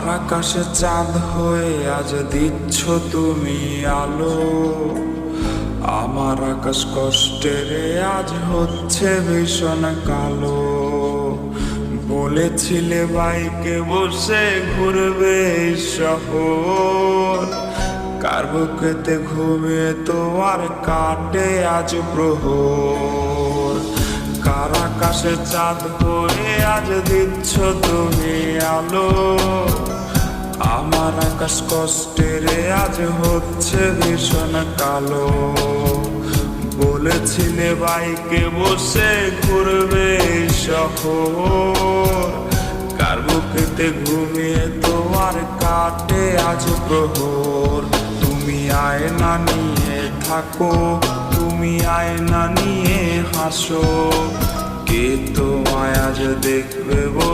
কার আকাশে চাঁদ হয়ে আজ দিচ্ছ তুমি আলো। আমার আকাশ কষ্টেরে আজ হচ্ছে ভীষণ কালো। বলেছিলে বাইকে বসে ঘুরবে এই শহর, কার বুকেতে ঘুমিয়ে তোমার কাটে আজ প্রহর। কার আকাশে চাঁদ হয়ে আজ দিচ্ছ তুমি আলো। আমার আকাশ কষ্টেরে আজ হচ্ছে ভীষণ কালো। বলেছিলে বাইকে বসে ঘুরবে এই শহর, কার বুকেতে ঘুমিয়ে তোমার কাটে আজ প্রহর। তুমি আয়না নিয়ে থাকো, তুমি আয়না নিয়ে হাসো, কে তোমায় আজ দেখবে বল।